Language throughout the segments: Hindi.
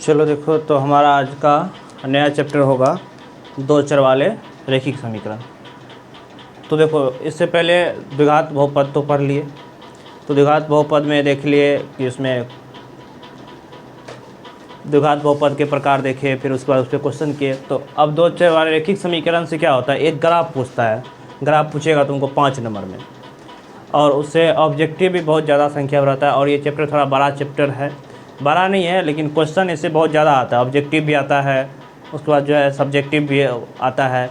चलो देखो, तो हमारा आज का नया चैप्टर होगा दो चर वाले रैखिक समीकरण। तो देखो, इससे पहले द्विघात बहुपद तो पढ़ लिए। तो द्विघात बहुपद में देख लिए कि उसमें द्विघात बहुपद के प्रकार देखे, फिर उसके बाद उस पर क्वेश्चन किए। तो अब दो चर वाले रैखिक समीकरण से क्या होता है, एक ग्राफ पूछता है। ग्राफ पूछेगा तुमको 5 नंबर में, और उससे ऑब्जेक्टिव भी बहुत ज़्यादा संख्या में रहता है। और ये चैप्टर थोड़ा बड़ा चैप्टर है, बड़ा नहीं है लेकिन क्वेश्चन इससे बहुत ज़्यादा आता है। ऑब्जेक्टिव भी आता है, उसके बाद जो है सब्जेक्टिव भी आता है।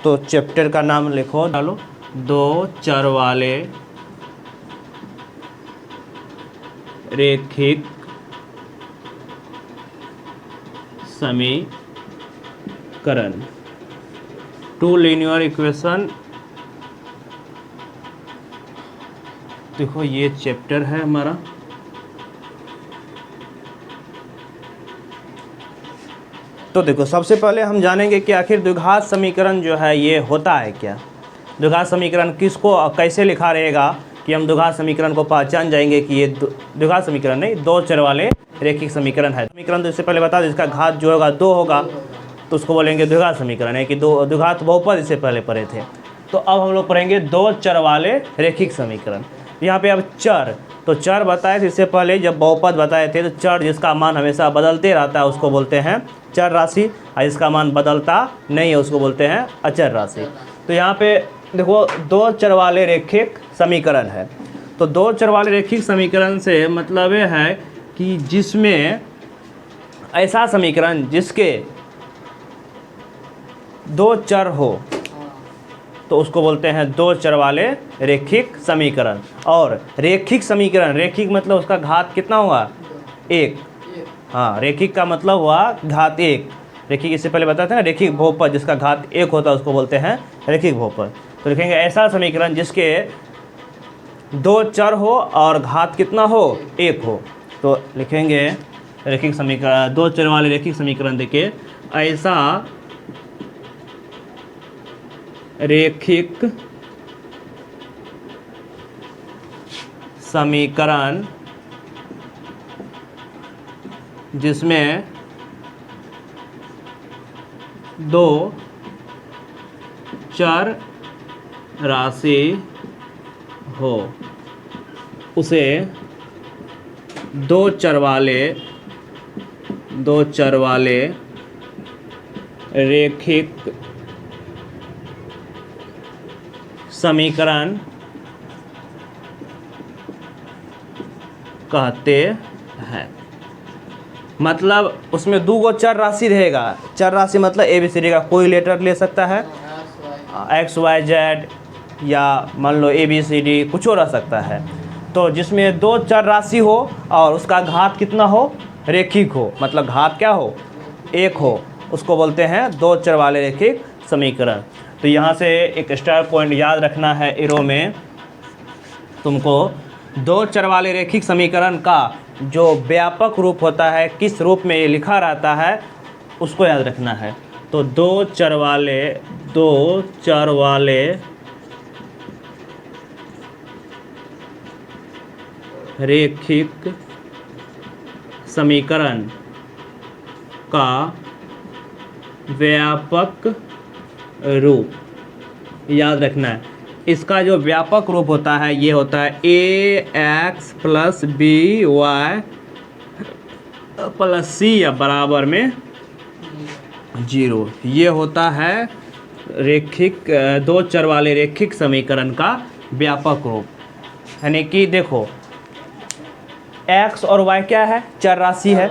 तो चैप्टर का नाम लिखो, डालो दो चर वाले रैखिक समीकरण, टू लीनियर इक्वेशन। देखो ये चैप्टर है हमारा। तो देखो, सबसे पहले हम जानेंगे कि आखिर द्विघात समीकरण जो है ये होता है क्या। द्विघात समीकरण किसको कैसे लिखा रहेगा कि हम द्विघात समीकरण को पहचान जाएंगे कि ये द्विघात समीकरण नहीं, दो चर वाले रैखिक समीकरण है। समीकरण तो इससे पहले बता दें, इसका घात जो होगा 2 होगा तो उसको बोलेंगे द्विघात समीकरण है। कि दो द्विघात बहुपद इससे पहले पढ़े थे। तो अब हम लोग पढ़ेंगे दो चर वाले रैखिक समीकरण। यहाँ पे अब चर, तो चर बताए थे इससे पहले, जब बहुपद बताए थे तो चर जिसका मान हमेशा बदलते रहता है उसको बोलते हैं चर राशि, और जिसका मान बदलता नहीं है उसको बोलते हैं अचर राशि। तो यहाँ पे देखो, दो चर वाले रैखिक समीकरण है। तो दो चर वाले रैखिक समीकरण से मतलब ये है कि जिसमें ऐसा समीकरण जिसके दो चर हो तो उसको बोलते हैं दो चर वाले रैखिक समीकरण। और रैखिक समीकरण, रैखिक मतलब उसका घात कितना हुआ, 1। हाँ, रैखिक का मतलब हुआ घात 1। रैखिक इससे पहले बताते हैं ना, रैखिक बहुपद जिसका घात 1 होता है उसको बोलते हैं रैखिक बहुपद। तो लिखेंगे ऐसा समीकरण जिसके दो चर हो और घात कितना हो, 1 हो। तो लिखेंगे रैखिक समीकरण, दो चर वाले रैखिक समीकरण देखिए, ऐसा रैखिक समीकरण जिसमें दो चर राशि हो उसे दो चर वाले रैखिक समीकरण कहते हैं। मतलब उसमें दो गो चर राशि रहेगा। चर राशि मतलब ABCD का कोई लेटर ले सकता है, XYZ, या मान लो ABCD कुछ और रह सकता है। तो जिसमें दो चर राशि हो और उसका घात कितना हो, रैखिक हो, मतलब घात क्या हो, 1 हो, उसको बोलते हैं दो चर वाले रैखिक समीकरण। तो यहाँ से एक स्टार पॉइंट याद रखना है एरो में तुमको, दो चर वाले रैखिक समीकरण का जो व्यापक रूप होता है, किस रूप में ये लिखा रहता है उसको याद रखना है। तो दो चर वाले रैखिक समीकरण का व्यापक रूप याद रखना है। इसका जो व्यापक रूप होता है ये होता है AX + BY + C या बराबर में 0। ये होता है रैखिक, दो चर वाले रैखिक समीकरण का व्यापक रूप। यानी कि देखो, X और Y क्या है, चर राशि है।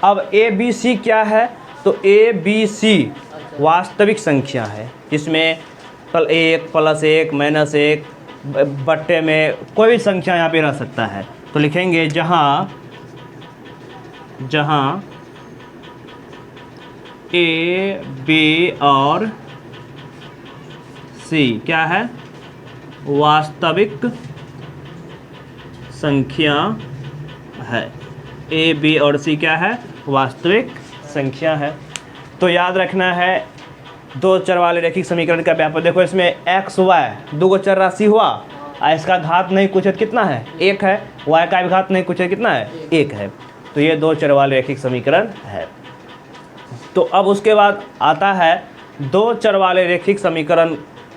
अब ABC क्या है, तो ABC वास्तविक संख्या है, जिसमें 1 + 1 -1 बट्टे में कोई भी संख्या यहाँ पे रह सकता है। तो लिखेंगे जहाँ A, B और C क्या है, वास्तविक संख्या है। A, B और C क्या है, वास्तविक संख्या है। तो याद रखना है दो चर वाले रैखिक समीकरण का व्यापक। देखो इसमें एक्स वाई दो गो चर राशि हुआ और इसका घात नहीं कुछ है, कितना है, 1 है। y का भी घात नहीं कुछ है, कितना है, 1 है। तो ये 2 चर वाले रैखिक समीकरण है। तो अब उसके बाद आता है 2 चर वाले रैखिक समीकरण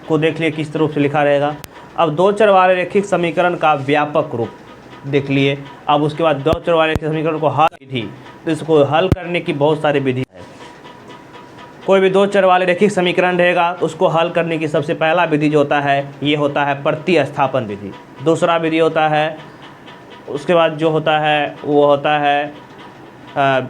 को देख लिए किस रूप से लिखा रहेगा। अब 2 चर वाले रैखिक समीकरण का व्यापक रूप देख लिए। अब उसके बाद 2 चर वाले समीकरण को हल विधि, तो इसको हल करने की बहुत सारी विधि है। कोई भी 2 चर वाले रैखिक समीकरण रहेगा उसको हल करने की सबसे पहला विधि जो होता है ये होता है प्रतिस्थापन विधि। दूसरा विधि होता है, उसके बाद जो होता है वो होता है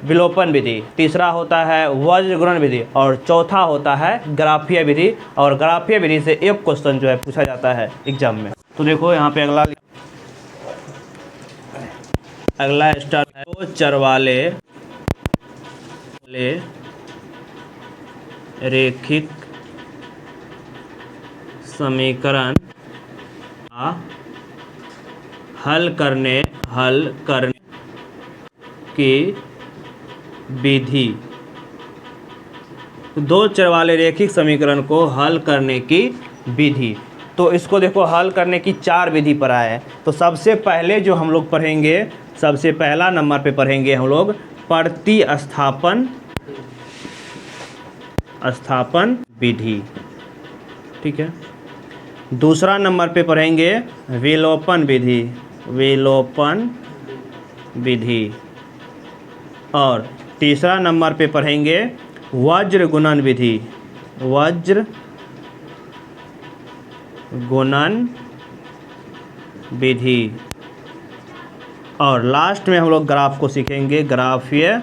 विलोपन विधि। तीसरा होता है वज्र गुणन विधि और चौथा होता है ग्राफीय विधि। और ग्राफीय विधि से एक क्वेश्चन जो है पूछा जाता है एग्जाम में। तो देखो यहाँ पे अगला स्टार है 2 चर वाले रैखिक समीकरण हल करने की विधि। 2 चर वाले रैखिक समीकरण को हल करने की विधि, तो इसको देखो हल करने की 4 विधि पर आए हैं। तो सबसे पहले जो हम लोग पढ़ेंगे, सबसे पहला नंबर पे पढ़ेंगे हम लोग प्रतिस्थापन विधि, ठीक है। दूसरा नंबर पे पढ़ेंगे विलोपन विधि। और तीसरा नंबर पे पढ़ेंगे वज्र गुणन विधि। और लास्ट में हम लोग ग्राफ को सीखेंगे, ग्राफीय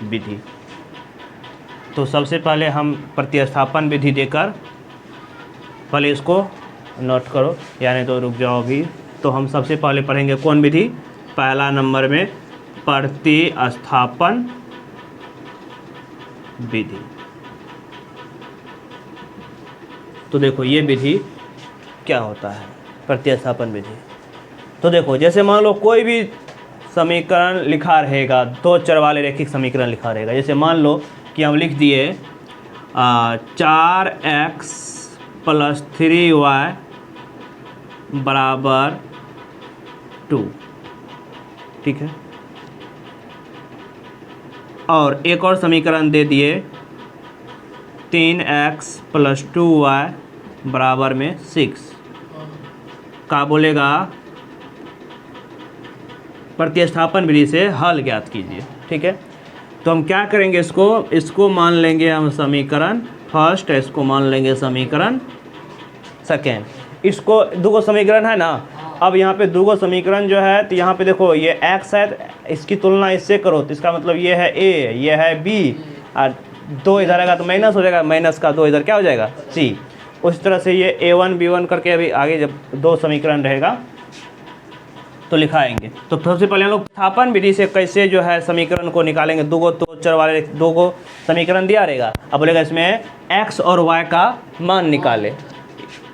विधि। तो सबसे पहले हम प्रतिस्थापन विधि देकर, पहले इसको नोट करो यानी तो रुक जाओ अभी। तो हम सबसे पहले पढ़ेंगे कौन विधि, पहला नंबर में प्रतिस्थापन विधि। तो देखो ये विधि क्या होता है, प्रतिस्थापन विधि। तो देखो जैसे मान लो कोई भी समीकरण लिखा रहेगा, 2 चर वाले रैखिक समीकरण लिखा रहेगा। जैसे मान लो कि हम लिख दिए 4x + 3y = 2, ठीक है। और एक और समीकरण दे दिए 3x + 2y = 6 का बोलेगा प्रतिस्थापन विधि से हल ज्ञात कीजिए, ठीक है। तो हम क्या करेंगे, इसको मान लेंगे हम समीकरण फर्स्ट, इसको मान लेंगे समीकरण सेकेंड। इसको 2 समीकरण है ना। अब यहाँ पे 2 समीकरण जो है, तो यहाँ पे देखो ये x है, इसकी तुलना इससे करो तो इसका मतलब ये है a, ये है b, और 2 इधर आएगा तो माइनस हो जाएगा, माइनस का 2 इधर क्या हो जाएगा c। उस तरह से ये a1 b1 करके अभी आगे जब 2 समीकरण रहेगा तो लिखाएंगे। तो सबसे पहले हम लोग स्थापन विधि से कैसे जो है समीकरण को निकालेंगे। 2 चर वाले 2 समीकरण दिया रहेगा। अब बोलेगा इसमें x और y का मान निकाले,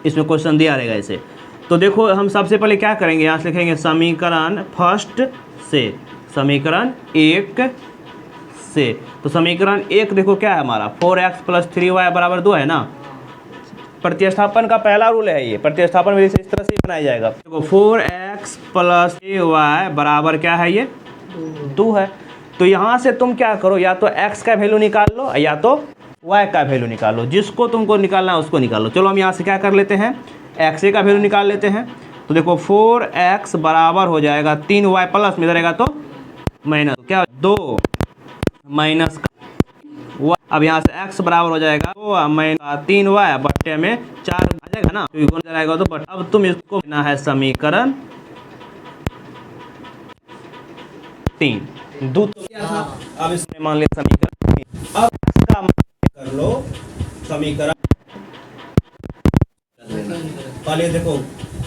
इसमें क्वेश्चन दिया रहेगा इसे। तो देखो हम सबसे पहले क्या करेंगे, यहाँ से लिखेंगे समीकरण फर्स्ट से, समीकरण 1 से। तो समीकरण 1 देखो क्या है हमारा, 4x + 3y = 2 है ना। प्रतिस्थापन का पहला रूल है ये, प्रतिस्थापन विधि से इस तरह से बनाया जाएगा। देखो 4x + 3y बराबर क्या है, ये 2 है। तो यहाँ से तुम क्या करो, या तो x का वैल्यू निकाल लो या तो y का वैल्यू निकाल लो, जिसको तुमको निकालना है उसको निकाल लो। चलो हम यहाँ से क्या कर लेते हैं, x का वैल्यू निकाल लेते हैं। तो देखो 4x बराबर हो जाएगा 3y प्लस में रहेगा तो माइनस क्या 2 माइनस का y। अब यहाँ से x बराबर हो जाएगा 2 माइनस 3y बट्टे में 4 आ जाएगा ना, तो गुण जाएगा तो बट। अब तुम इसको लेना है समीकरण 3, तो क्या था, अब इसमें मान लिया समीकरण 3। अब x का मान कर लो समीकरण। पहले देखो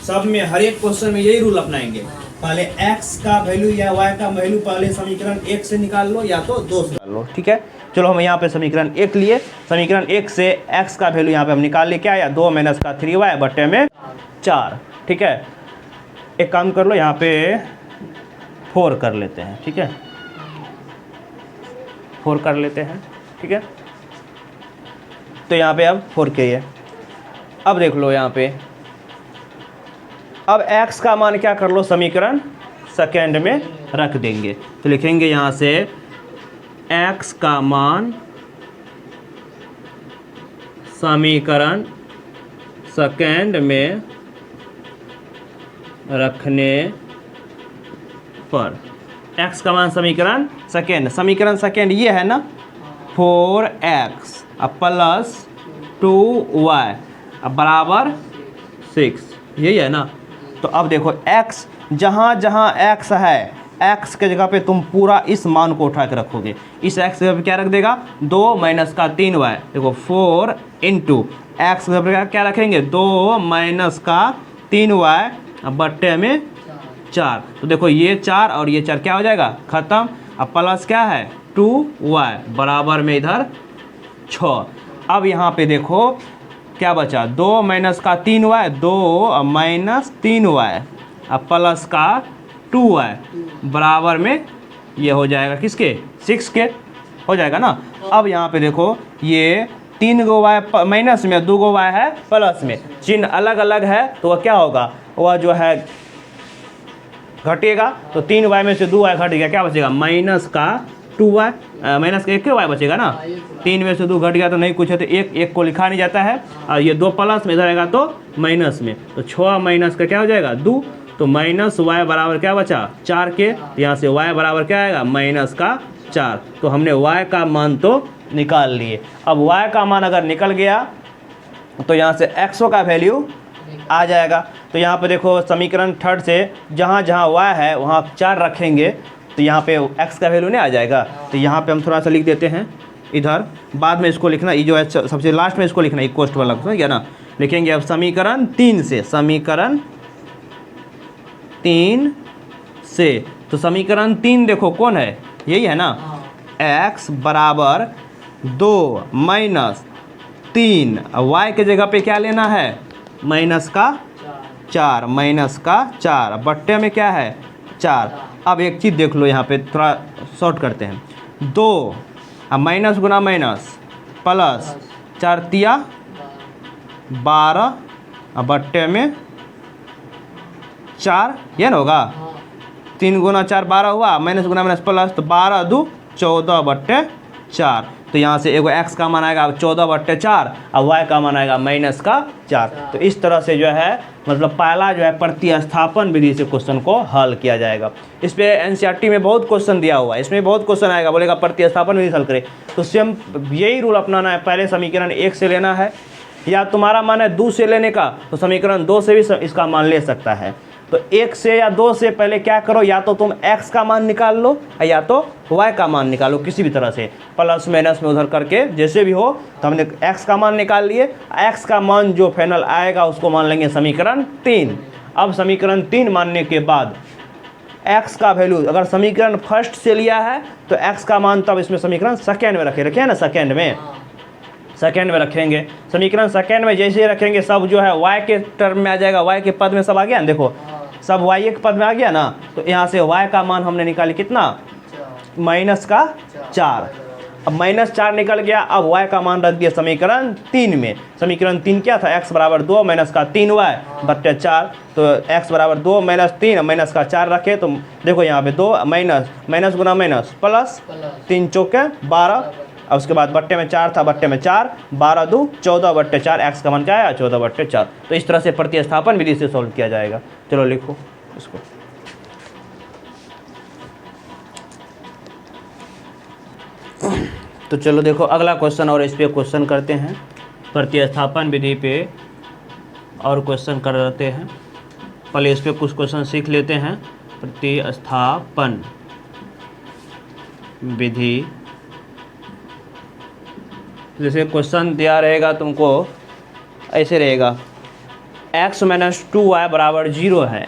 सब में हर एक क्वेश्चन में यही रूल अपनाएंगे, पहले x का वैल्यू या y का वैल्यू पहले समीकरण 1 से निकाल लो या तो 2 से निकाल लो, ठीक है। चलो हम यहाँ पे समीकरण 1 लिए, समीकरण 1 से x का वैल्यू यहाँ पे हम निकाल लिए क्या, या 2 माइनस का 3y बट्टे में 4, ठीक है। एक काम कर लो यहाँ पे 4 कर लेते हैं, ठीक है, 4 कर लेते हैं, ठीक है। तो यहाँ पे अब 4 के है। अब देख लो यहाँ पे अब x का मान क्या कर लो, समीकरण सेकेंड में रख देंगे। तो लिखेंगे यहाँ से x का मान समीकरण सेकेंड में रखने पर, x का मान समीकरण सेकेंड ये है ना, 4x प्लस 2y बराबर 6, यही है ना। तो अब देखो x, जहाँ जहाँ x है, x के जगह पे तुम पूरा इस मान को उठा के रखोगे। इस x के जगह पे क्या रख देगा, 2 माइनस का 3y, देखो 4 इंटू x के जगह पे क्या रखेंगे, 2 माइनस का 3y बट्टे में 4। तो देखो ये 4 और ये 4 क्या हो जाएगा, ख़त्म। अब प्लस क्या है, 2y बराबर में इधर 6। अब यहाँ पे देखो क्या बचा, 2 माइनस का 3y, 2 माइनस 3y अब प्लस का 2y बराबर में ये हो जाएगा किसके, 6 के हो जाएगा ना। अब यहाँ पे देखो ये 3 गो y माइनस में, 2 गो y है प्लस में, चिन्ह अलग अलग है तो वह क्या होगा, वह जो है घटेगा। तो 3y में से 2y घट गया, क्या बचेगा, माइनस का 2y, माइनस का 1y बचेगा ना। 3 में से 2 घट गया तो नहीं कुछ है, तो एक को लिखा नहीं जाता है। और ये 2 प्लस में इधर आएगा तो माइनस में, तो 6 माइनस का क्या हो जाएगा, 2। तो माइनस y बराबर क्या बचा, 4 के। यहाँ से y बराबर क्या आएगा, माइनस का 4। तो हमने y का मान तो निकाल लिए। अब y का मान अगर निकल गया तो यहाँ से x का वैल्यू आ जाएगा। तो यहाँ पे देखो समीकरण थर्ड से जहाँ जहाँ y है वहाँ 4 रखेंगे तो यहाँ पे x का वैल्यू नहीं आ जाएगा। तो यहाँ पे हम थोड़ा सा लिख देते हैं इधर, बाद में इसको लिखना, ये जो है सबसे लास्ट में इसको लिखना, इक्वस्ट वाला, समझ गया ना। लिखेंगे अब समीकरण 3 से, समीकरण 3 से। तो समीकरण 3 देखो कौन है, यही है ना, x बराबर 2 माइनस 3, y के जगह पे क्या लेना है, माइनस का 4, माइनस का 4 बट्टे में क्या है 4। अब एक चीज़ देख लो, यहाँ पे थोड़ा शॉर्ट करते हैं, 2 अब माइनस गुना माइनस प्लस 4 तिया 12 बट्टे में 4, ये ना होगा, 3 गुना 4 12 हुआ, माइनस गुना माइनस प्लस, तो 12 2 14 बट्टे 4। तो यहाँ से एगो x का मान आएगा 14 बट्टे 4 और y का मान आएगा माइनस का 4। तो इस तरह से जो है मतलब पहला जो है प्रतिस्थापन विधि से क्वेश्चन को हल किया जाएगा। इस पे एनसीईआरटी में बहुत क्वेश्चन दिया हुआ है, इसमें बहुत क्वेश्चन आएगा, बोलेगा प्रतिस्थापन विधि से हल करे। तो सेम यही रूल अपनाना है, पहले समीकरण 1 से लेना है, या तुम्हारा मान है 2 से लेने का तो समीकरण 2 से भी इसका मान ले सकता है। तो 1 से या 2 से पहले क्या करो, या तो तुम x का मान निकाल लो या तो y का मान निकालो, किसी भी तरह से प्लस माइनस में उधर करके जैसे भी हो। तो हमने x का मान निकाल लिए, x का मान जो फाइनल आएगा उसको मान लेंगे समीकरण 3। अब समीकरण 3 मानने के बाद x का वैल्यू अगर समीकरण फर्स्ट से लिया है तो x का मान तब इसमें समीकरण सेकेंड में रखे ना, सेकेंड में रखेंगे। समीकरण सेकेंड में जैसे ही रखेंगे सब जो है y के टर्म में आ जाएगा, y के पद में सब आ गया ना, देखो सब y के पद में आ गया ना। तो यहाँ से y का मान हमने निकाली कितना, माइनस का 4। अब माइनस 4 निकल गया, अब y का मान रख दिया समीकरण 3 में। समीकरण 3 क्या था, x बराबर 2 माइनस का 3y बट्टे 4। तो x बराबर 2 माइनस 3 माइनस का 4 रखे, तो देखो यहाँ पे 2 माइनस माइनस गुना माइनस प्लस 3 चौके 12, और उसके बाद बट्टे में 4 था, बट्टे में 4, 12 2 14 बट्टे 4, x का मान क्या आया 14 बट्टे 4। तो इस तरह से प्रतिस्थापन विधि से सॉल्व किया जाएगा। चलो लिखो इसको। तो चलो देखो अगला क्वेश्चन, और इस पे क्वेश्चन करते हैं, प्रतिस्थापन विधि पे और क्वेश्चन करते हैं। पहले इस पे कुछ क्वेश्चन सीख लेते हैं। प्रतिस्थापन विधि, जैसे क्वेश्चन दिया रहेगा तुमको ऐसे रहेगा, x माइनस 2y बराबर 0 है,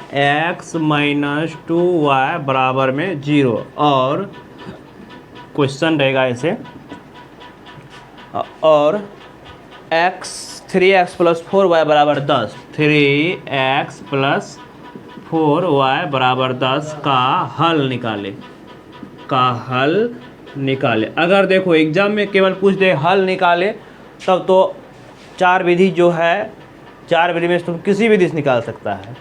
x माइनस 2y बराबर में 0, और क्वेश्चन रहेगा ऐसे, और x 3x प्लस 4y बराबर 10, 3x प्लस 4y बराबर 10 का हल निकाले। अगर देखो एग्जाम में केवल पूछ दे हल निकाले, तब तो 4 विधि जो है, 4 विधि में तुम किसी विधि से निकाल सकता है।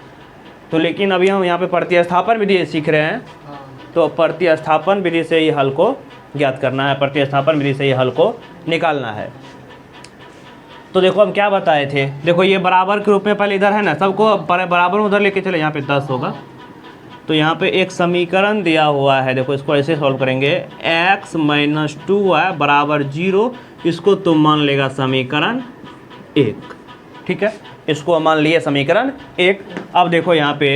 तो लेकिन अभी हम यहाँ पे प्रतिस्थापन विधि सीख रहे हैं, तो प्रतिस्थापन विधि से ही हल को ज्ञात करना है, प्रतिस्थापन विधि से ही हल को निकालना है। तो देखो हम क्या बताए थे, देखो ये बराबर के रूप में पहले इधर है ना, सबको बराबर में उधर लेके चले, यहाँ पे 10 होगा। तो यहाँ पे एक समीकरण दिया हुआ है, देखो इसको ऐसे सॉल्व करेंगे, x माइनस 2y बराबर 0, इसको तुम मान लेगा समीकरण 1, ठीक है, इसको मान लिए समीकरण 1। अब देखो यहाँ पे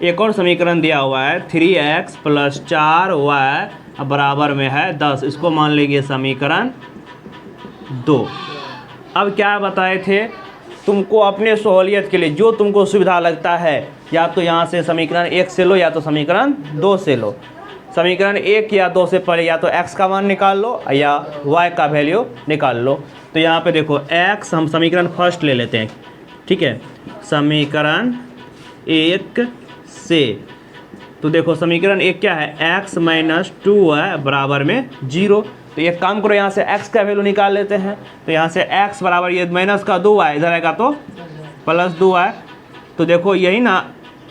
एक और समीकरण दिया हुआ है 3x प्लस 4y बराबर में है 10, इसको मान लेंगे समीकरण 2। अब क्या बताए थे, तुमको अपने सहूलियत के लिए जो तुमको सुविधा लगता है, या तो यहाँ से समीकरण 1 से लो या तो समीकरण 2 से लो। समीकरण 1 या 2 से पहले या तो x का मान निकाल लो या y का वैल्यू निकाल लो। तो यहाँ पे देखो x, हम समीकरण फर्स्ट ले लेते हैं, ठीक है, समीकरण 1 से। तो देखो समीकरण 1 क्या है, x माइनस 2y बराबर में 0। तो एक काम करो, यहाँ से x का वैल्यू निकाल लेते हैं। तो यहाँ से x बराबर ये माइनस का 2y, इधर आएगा तो प्लस 2y। तो देखो यही ना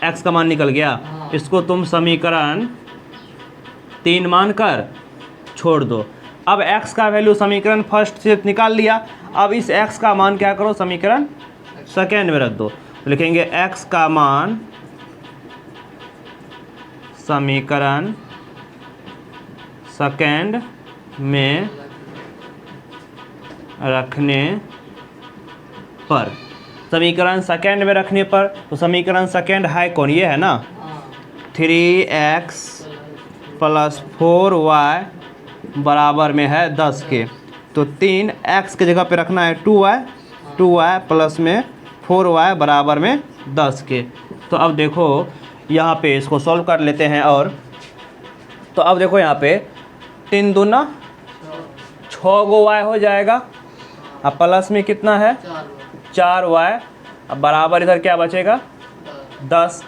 x का मान निकल गया, इसको तुम समीकरण 3 मान कर छोड़ दो। अब x का वैल्यू समीकरण फर्स्ट से निकाल लिया, अब इस x का मान क्या करो, समीकरण सेकेंड में रख दो। तो लिखेंगे x का मान समीकरण सेकेंड में रखने पर, समीकरण सेकेंड में रखने पर, तो समीकरण सेकेंड है कौन, ये है ना, 3x प्लस 4y बराबर में है 10 के। तो 3x के जगह पे रखना है 2y प्लस में 4y बराबर में 10 के। तो अब देखो यहाँ पे इसको सॉल्व कर लेते हैं। और तो अब देखो यहाँ पे 3 दूना 6 गो y हो जाएगा, अब प्लस में कितना है 4y, अब बराबर इधर क्या बचेगा 10।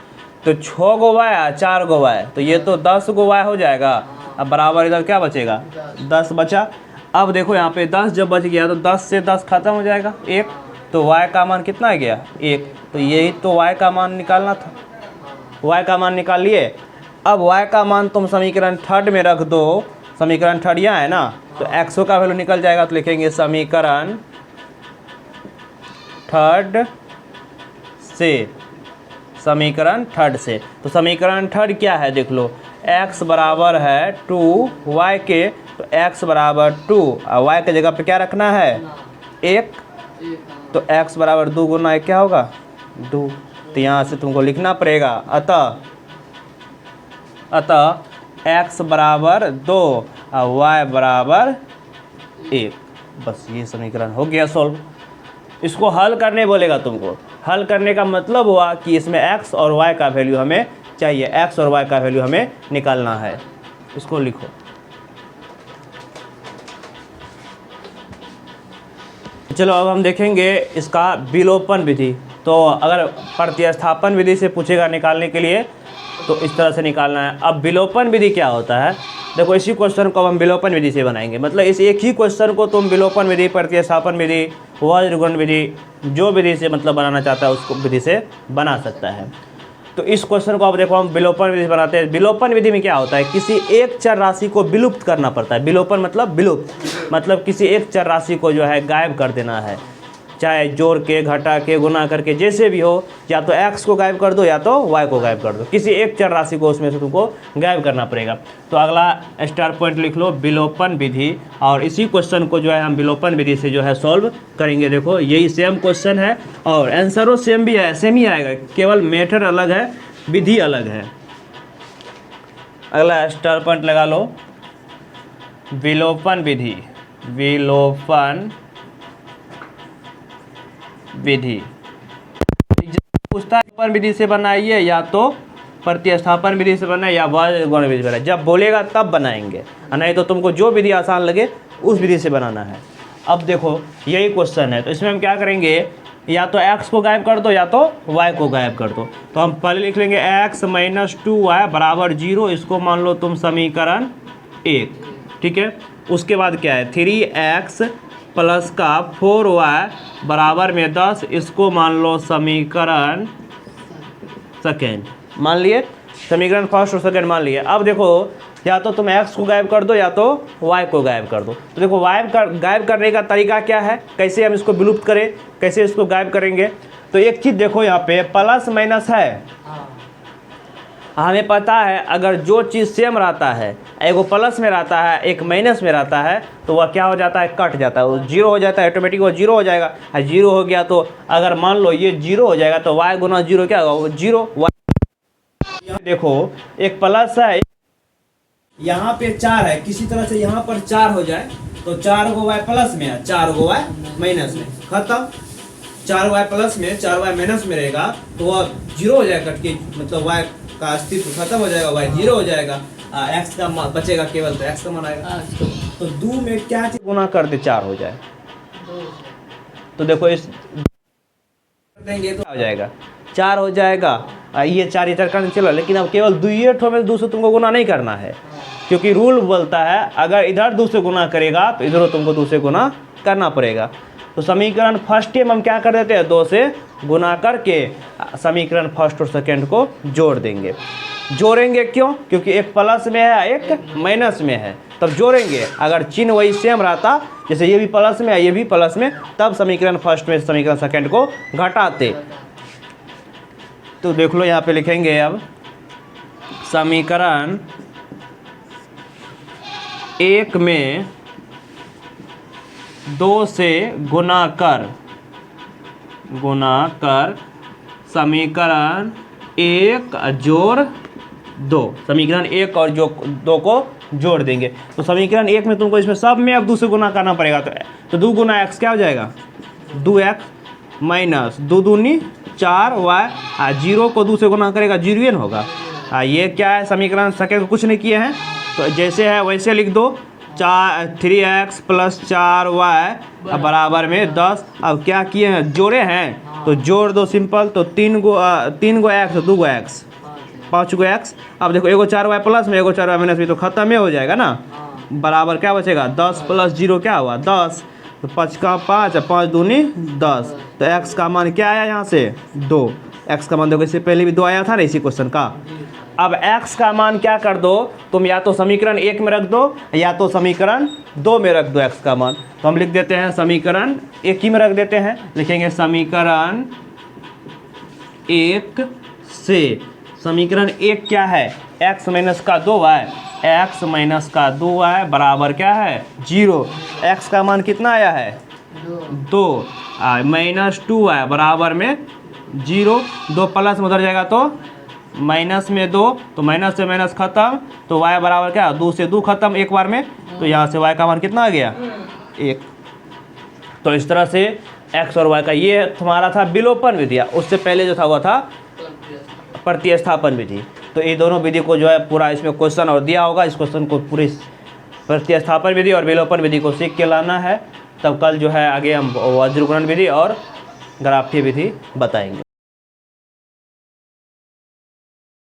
तो 6 गो y 4 गो y, तो ये तो 10 गो y हो जाएगा। अब बराबर इधर क्या बचेगा 10 बचा। अब देखो यहाँ पे 10 जब बच गया तो 10 से 10 खत्म हो जाएगा 1, तो y का मान कितना आ गया 1। तो यही तो y का मान निकालना था, y का मान निकाल लिए। अब y का मान तुम समीकरण थर्ड में रख दो, समीकरण थर्ड यहाँ है ना, तो x का वैल्यू निकल जाएगा। तो लिखेंगे समीकरण थर्ड से, समीकरण थर्ड से। तो समीकरण थर्ड क्या है देख लो, x बराबर है 2y के, तो x बराबर 2 और y के जगह पे क्या रखना है 1, तो x बराबर 2 गुना 1 क्या होगा 2। तो यहाँ से तुमको लिखना पड़ेगा अतः x बराबर 2 और y बराबर 1। बस ये समीकरण हो गया सॉल्व। इसको हल करने बोलेगा तुमको, हल करने का मतलब हुआ कि इसमें x और y का वैल्यू हमें चाहिए, x और y का वैल्यू हमें निकालना है। इसको लिखो। चलो अब हम देखेंगे इसका विलोपन विधि। तो अगर प्रतिस्थापन विधि से पूछेगा निकालने के लिए तो इस तरह से निकालना है। अब विलोपन विधि क्या होता है, देखो इसी क्वेश्चन को हम विलोपन विधि से बनाएंगे। मतलब इस एक ही क्वेश्चन को तुम विलोपन विधि, प्रतिस्थापन विधि, वज्रगुण विधि, जो विधि से मतलब बनाना चाहता है उसको विधि से बना सकता है। तो इस क्वेश्चन को अब देखो हम विलोपन विधि बनाते हैं। विलोपन विधि में क्या होता है, किसी एक चर राशि को विलुप्त करना पड़ता है। विलोपन मतलब विलुप्त, मतलब किसी एक चर राशि को जो है गायब कर देना है, चाहे जोड़ के, घटा के, गुना करके, जैसे भी हो, या तो x को गायब कर दो या तो y को गायब कर दो। किसी एक चर राशि को उसमें से तुमको गायब करना पड़ेगा। तो अगला स्टार पॉइंट लिख लो विलोपन विधि, और इसी क्वेश्चन को जो है हम विलोपन विधि से जो है सॉल्व करेंगे। देखो यही सेम क्वेश्चन है और आंसरों सेम भी है, सेम ही आएगा, केवल मेथड अलग है, विधि अलग है। अगला स्टार पॉइंट लगा लो विलोपन विधि, विलोपन विधि पूछता है विलोपन विधि से बनाइए या तो प्रतिस्थापन विधि से बनाए या वज्रगुण विधि बनाए। जब बोलेगा तब बनाएंगे, नहीं तो तुमको जो विधि आसान लगे उस विधि से बनाना है। अब देखो यही क्वेश्चन है, तो इसमें हम क्या करेंगे, या तो x को गायब कर दो या तो y को गायब कर दो। तो हम पहले लिख लेंगे x माइनस 2y बराबर 0, इसको मान लो तुम समीकरण 1, ठीक है। उसके बाद क्या है 3x प्लस का 4y बराबर में 10, इसको मान लो समीकरण सेकेंड, मान लिए समीकरण फर्स्ट और सेकंड मान लिए। अब देखो या तो तुम x को गायब कर दो या तो y को गायब कर दो। तो देखो गायब करने का तरीका क्या है, कैसे हम इसको विलुप्त करें, कैसे इसको गायब करेंगे। तो एक चीज़ देखो यहाँ पे प्लस माइनस है, हमें पता है अगर जो चीज़ सेम रहता है, एगो प्लस में रहता है एक माइनस में रहता है, तो वह क्या हो जाता है, कट जाता है, वो जीरो हो जाता है, ऑटोमेटिक वो जीरो हो जाएगा। जीरो हो गया तो अगर मान लो ये जीरो हो जाएगा तो y गुना जीरो क्या होगा, वो जीरो। देखो एक प्लस है, यहाँ पे 4 है, किसी तरह से यहाँ पर 4 हो जाए तो 4 गो y प्लस में है, 4 गो y माइनस में, खत्म। 4 y प्लस में 4 y माइनस में रहेगा तो वह जीरो हो जाएगा, कट के मतलब y का अस्तित्व खत्म हो जाएगा, y जीरो हो जाएगा, x का बचेगा केवल, तो x का मान आएगा। तो 2 में क्या चीज गुना कर दे 4 हो जाए, तो देखो इस देंगे तो हो जाएगा 4 हो जाएगा। ये 4 इधर करने चलो, लेकिन अब केवल 2 ठो में 2 से तुमको गुना नहीं करना है, क्योंकि रूल बोलता है अगर इधर 2 से गुना करेगा तो इधर तुमको 2 से गुना करना पड़ेगा। तो समीकरण फर्स्ट में हम क्या कर देते हैं, 2 से गुना करके समीकरण फर्स्ट और सेकंड को जोड़ देंगे। जोड़ेंगे क्यों, क्योंकि एक प्लस में है एक माइनस में है, तब जोड़ेंगे। अगर चिन्ह वही सेम रहता, जैसे ये भी प्लस में है ये भी प्लस में, तब समीकरण फर्स्ट में समीकरण सेकंड को घटाते। तो देख लो यहाँ पे लिखेंगे अब समीकरण 1 में 2 से गुना कर समीकरण 1 जोड़ 2, समीकरण 1 और जो 2 को जोड़ देंगे। तो समीकरण 1 में तुमको इसमें सब में अब 2 से गुना करना पड़ेगा, तो 2 गुना x क्या हो जाएगा, 2x माइनस 2 दूनी 4y, 0 को 2 से गुना करेगा 0 ही होगा। ये क्या है, समीकरण सेकंड को कुछ नहीं किए हैं, तो जैसे है वैसे लिख दो, 3x प्लस 4y बराबर में 10। अब क्या किए हैं, जोड़े हैं, तो जोड़ दो सिंपल। तो 3 गो x 2 गो x 5 गो x। अब देखो एगो 4y प्लस में एगो 4y माइनस में, तो खत्म ही हो जाएगा ना, बराबर क्या बचेगा 10 प्लस 0 क्या हुआ 10, तो 5 का 5 5 दूनी 10। तो x का मान क्या आया यहाँ से 2, x का मान देखो इससे पहले भी 2 आया था ना इसी क्वेश्चन का। अब x का मान क्या कर दो तुम, या तो समीकरण 1 में रख दो या तो समीकरण 2 में रख दो x का मान। तो हम लिख देते हैं समीकरण 1 ही में रख देते हैं, लिखेंगे समीकरण 1 से, समीकरण 1 क्या है, x माइनस का 2y, x माइनस का 2y बराबर क्या है 0। x का मान कितना आया है 2, माइनस 2y बराबर में 0। 2 प्लस में उधर जाएगा तो माइनस में 2, तो माइनस से माइनस खत्म, तो y बराबर क्या 2 से 2 खत्म एक बार में, तो यहाँ से y का मान कितना आ गया 1। तो इस तरह से x और y का ये तुम्हारा था विलोपन विधि, उससे पहले जो था वह था प्रतिस्थापन विधि। तो ये दोनों विधि को जो है पूरा इसमें क्वेश्चन और दिया होगा, इस क्वेश्चन को पूरी प्रतिस्थापन विधि और विलोपन विधि को सीख के लाना है। तब कल जो है आगे हम वज्रगुणन विधि और ग्राफीय विधि बताएंगे।